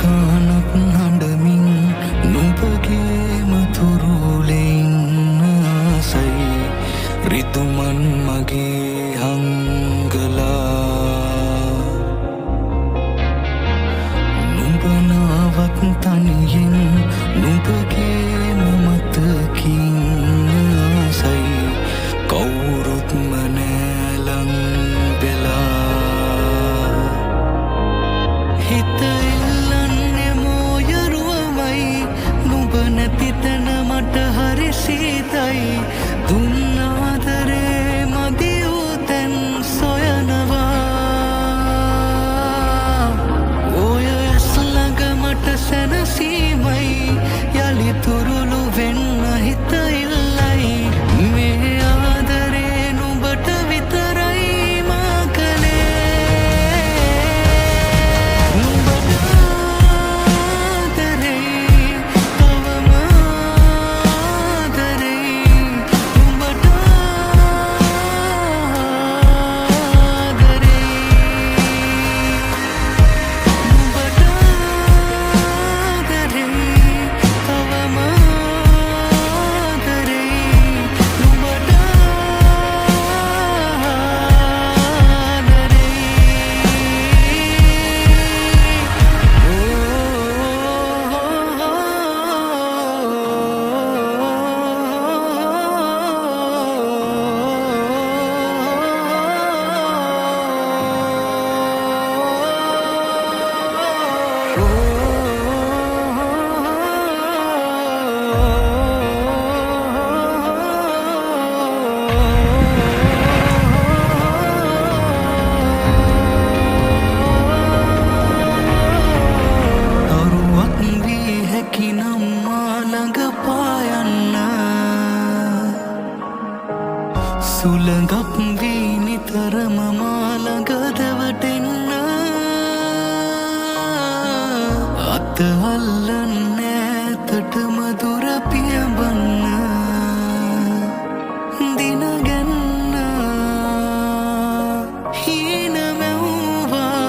ගානක් හඬමින් නුඹගේම තුරුලෙන් ආසයි රිදුමන් මගේ හංගලා නුඹ නාවත් තනියෙන් නුඹගේම මතකින් ආසයි කවුරුත්ම නෑලං වෙලා හිත ඉල්ලන්නේ මෝයරුවමයි නුඹ නැති තැන මට හරි සීතයි දුන් ආදරේ මදි වූ තැන් සොයනවා ඔය ඇස් ළඟ මට සැනසීමයි යලි තුරුළු වෙන්න හිත ඉල්ලයි මේ ආදරේ නුඹට විතරයි මා කළේ නුඹට ආදරේ තවම ආදරේ නුඹට ආදරේ නුඹට ආදරේ තවම සුළඟක් වී නිතරම මා ළඟ දැවටෙන්න අත අල්ලන්නේ ඈතටම දුර පියඹන්න දින ගන්න හීන මැව්වා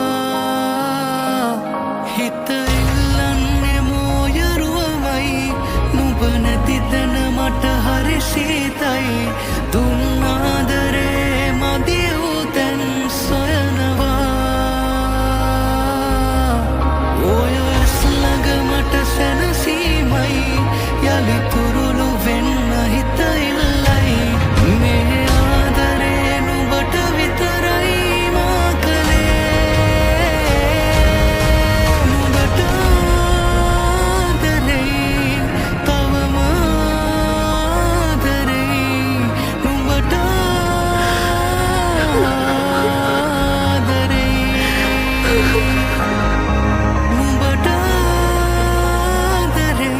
හිත ඉල්ලන්නේ මෝයරුවමයි නුඹ නැති තැන මට හරි සීතයි දුන් ආදරේ මදි වූ තැන් සොයනවා ඔය ඇස් ළඟ මට සැනසීමයි යලි තුරුළු වෙන්න හිත ඉල්ලයි මේ ආදරේ නුඹට විතරයි මා කළේ නුඹට ආදරේ තවම ආදරේ නුඹට ආදරේ නුඹට ආදරේ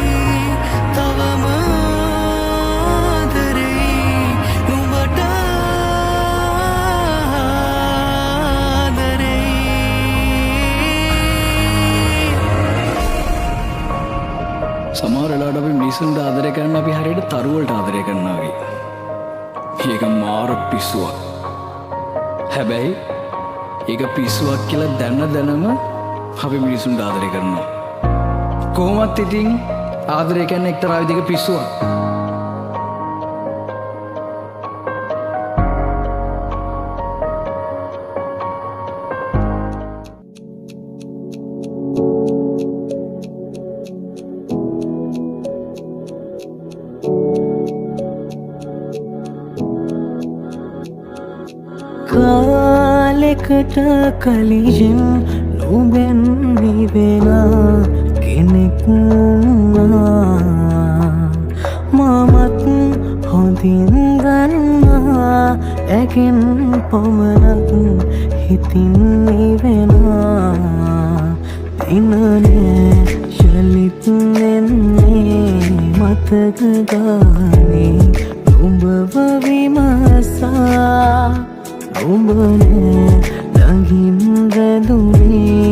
තවම ආදරේ නුඹට ආදරේ සමහර වෙලාවට අපි මිනිසුන්ට ආදරය කරන්න අපි හරියට තරුවලට ආදරය කරනවා වගේ. ඒක මාර පිස්සුවක්. හැබැයි ඒක පිස්සුවක් කියලා දැනම අපි මිනිසුන්ට ආදරය කරනවා. කොහොමත් ඉතින් ආදරය කියන්නේ එක්තරා විදිහක පිස්සුවක්. කාලෙකට කලින් නුඹෙන් නිවෙන කෙනෙක් මමත් හොඳින් දන්නා ඇගෙන් පමණක් හිතින් නිවෙනවා දිනනේ යලිත් නෙන්නේ මතක ගානේ නුඹව විමසා නුඹනේ ළඟින් රැඳුනේ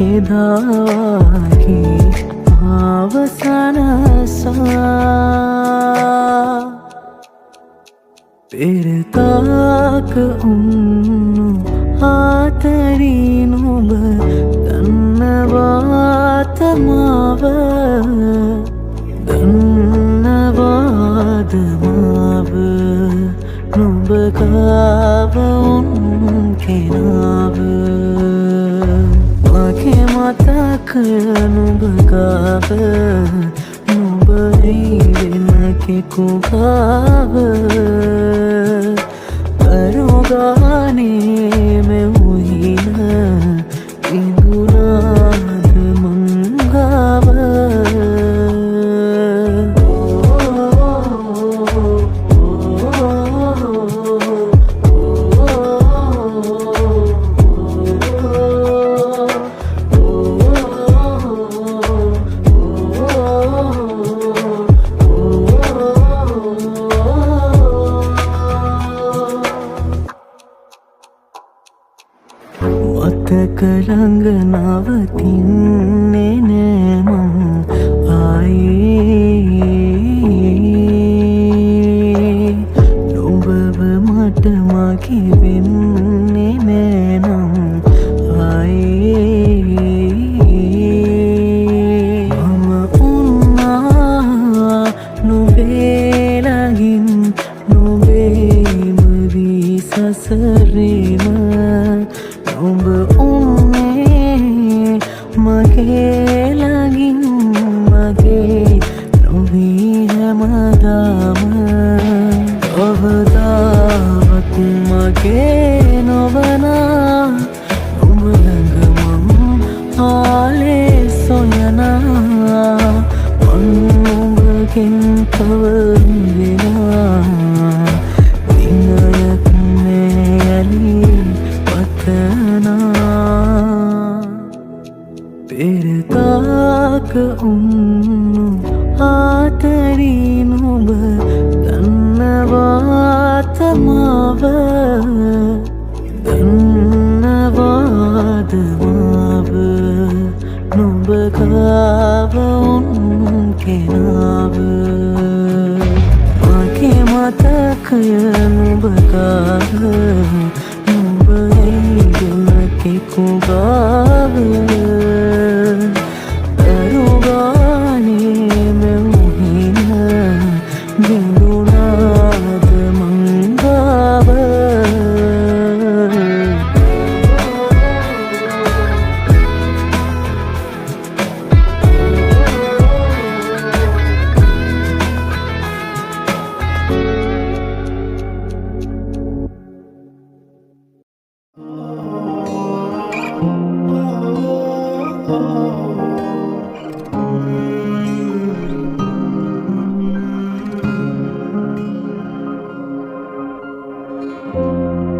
එදාගේ අවසනසා පෙරතාක උන්නු ආතරී නුඹ දන්නවා කෙනාව මගේ මතක නුඹ ගාව නුඹ වෙන කෙකුගාව අරුගානේ මෙවුහින ඉඳුනාද මංගාව මතකරංග නවතින්නේ නෑ මං ආයේ නුඹව මට මගේ වෙන්නේ නෑ නම් ආයේ මම උන්නා නුඹේ ළඟින් නුඹේම වී සසරේම නුඹ උන්නේ මගේ ළඟින් මගේ නොවී හැමදාම කවදාවත් මගේ නොවනා නුඹ ළඟ මම ආලේ සොයනා මං නුඹගෙන් කවදිනා දිනයක් නෑලී පෙරතාක උන්නු ආතරි නුඹ දන්නවාත මාව දන්නවාද මාව නුඹ ගාව උන් කෙනාව මගේ මතකය නුඹ ගාව නුඹ එයිගෙන කෙකුගාව අරුගානේ මෙවුහින බිඳුනාද මංගාව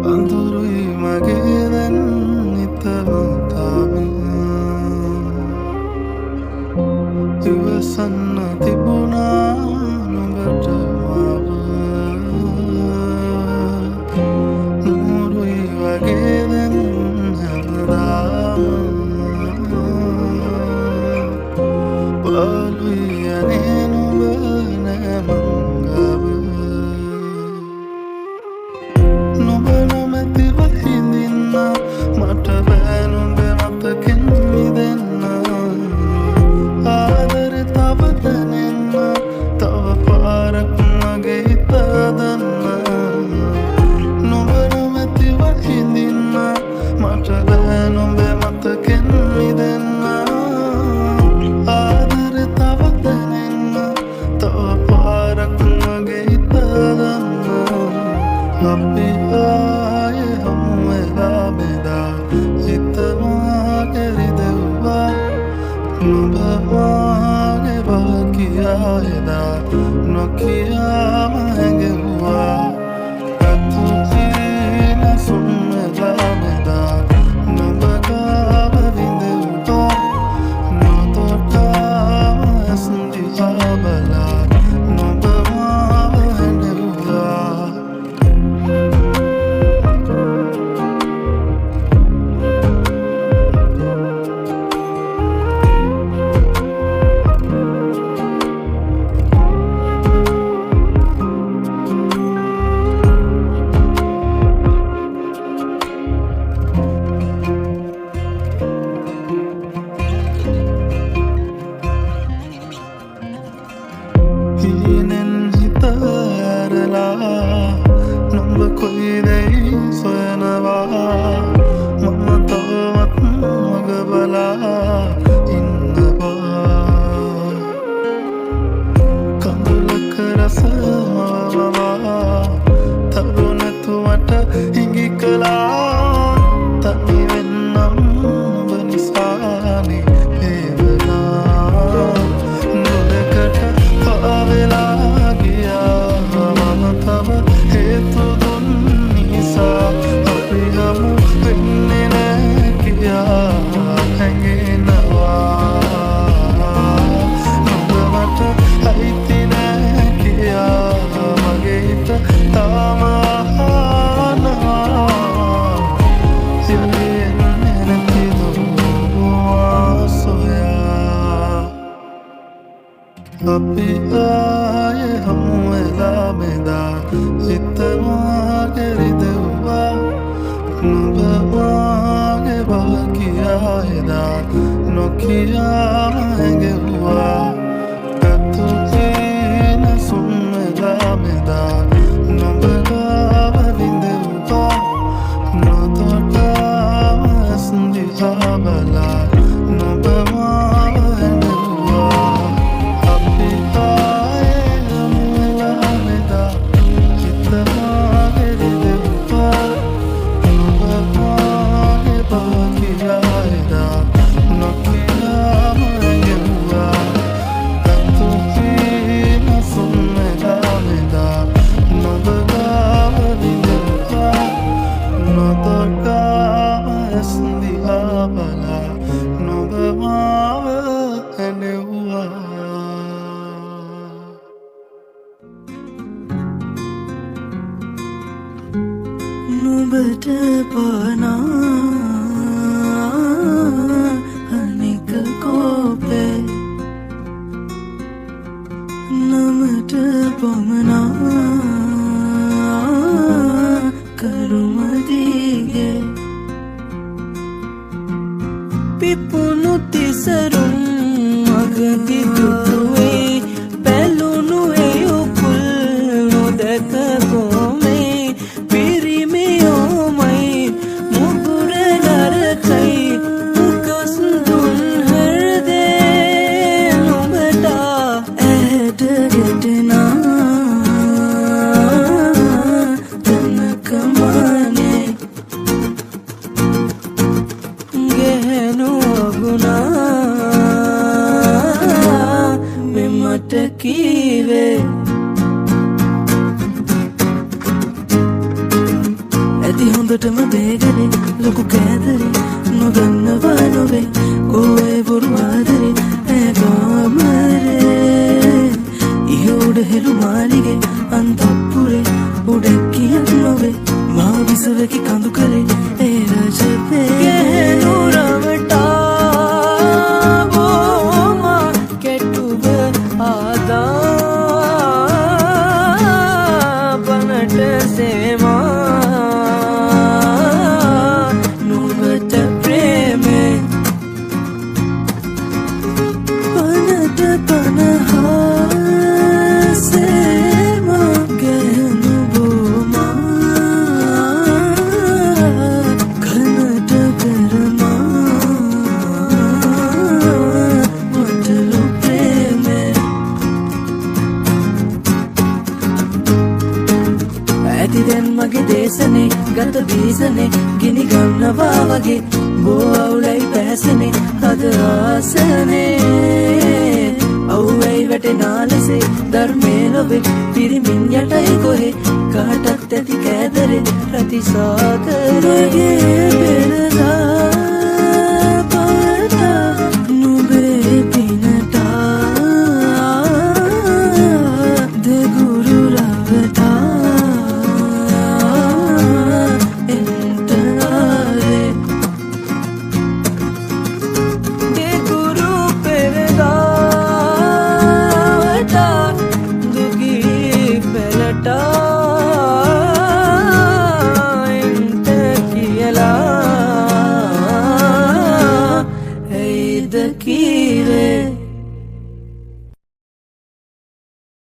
අඳුරුයි මගේ දැන් නිතරම තාම ඉවසන්න තිබුණා නුඹට මාව නුරුයි වගේ දැන් හැමදාම බලුයි යන්නේ නුඹ නෑ මංගව නුඹ නොමැතිව හිඳින්න මට බෑ නුඹ මතකෙන් මිදෙන්න ආදරේ තව දැනෙන්න තව පාරක් මගේ හිත හදන්න නුඹ නොමැතිව හිඳින්න මට බෑ නුඹ මතකෙන් මිදෙන්න ආදරේ තව දැනෙන්න තව පාරක් මගේ හිත හදන්න අපි ආයේ හමුවෙලා බෙදා හිතමාගේ රිදෙව්වා නුඹ මාගේ බාකියා එදා නොකියාම හැඟෙව්වා රතු චීන සුන්වෙලා බෙදා නුඹ ගාව විඳෙව්වා නොතොටාම ඇස් දිහා බලා නුඹ මාව හැඬෙව්වා අපි ආයේ හමු වෙලා බෙදා හිතවාගේ රිදෙව්වා නුඹ වාගේ බව කියා එදා නොකියාම හැඟෙව්වා පැතුතින සුන් වෙලා බෙදා නුඹ ගාව විඳෙව්වා නොතොටාම ඇස් දිහා බලා නුඹ මාව හැඬෙව්වා අපි ආයේ හමු වෙලා බෙදා හිතවාගේ රිදෙව්වා නුඹ වාගේ බව කියා එදා නොකියාම හැඟෙව්වා පැතුතින සුන් වෙලා බෙදා නුඹ ගාව විඳෙව්වා නොතොටාම ඇස් දිහා බලා නුඹ මාව හැඬෙව්වා නුඹට පනා අනික කෝපේ නමට පමනා කරුමදිගේ පිපුණු තිසරුම් මගදි දුටුවේ පැලුණු එයුකුල් නොදැක කොමේ පිරිමියෝමයි මුගුර නරකයි උකස් දුන් හෘදේ නුඹට ඇට ගැටෙනා තනකමානේ ගැහැණු අගුණා මෙමට කීවේ ඇති හොඳටම බේගනේ ලොකු කෑදරේ නොදන්නවා නොවේ කෝයේ බොරු ආදරේ ඇගාමරේ ඉහුඩ හෙළු මාලිගේ අන්තපුරේ උඩැක්කියක් නොවේ මා විසවකි කඳු කරේ ඒ රජපේ ගැහැණු රවටා බෝමා කෙටුව ආදා පනට සේමා නුඹට ප්‍රේමේ පනට පනහා සේමා ගැහැණු බෝමා කනට කරමා මටලු ප්‍රේමේ ඇති දැන් මගේ දේශනේ ගත බීසනේ ගිනි ගන්නවා වගේ බෝ අවුලයි පැසනේ අද ආසනේ අවුවයි වැටෙනා ලෙසේ ධර්මේ ලොවේ පිරිමින් යටයි කොහේ කාටත් ඇති කෑදරේ රතිසාකරගේ පෙරදා පාටා නුඹේ පිනටා දෙගුරු රවටා එන්ටාරේ දෙගුරු පෙරදාවටා දුගී පෙළටා එන්ට කියලා ඇයිද කීවේ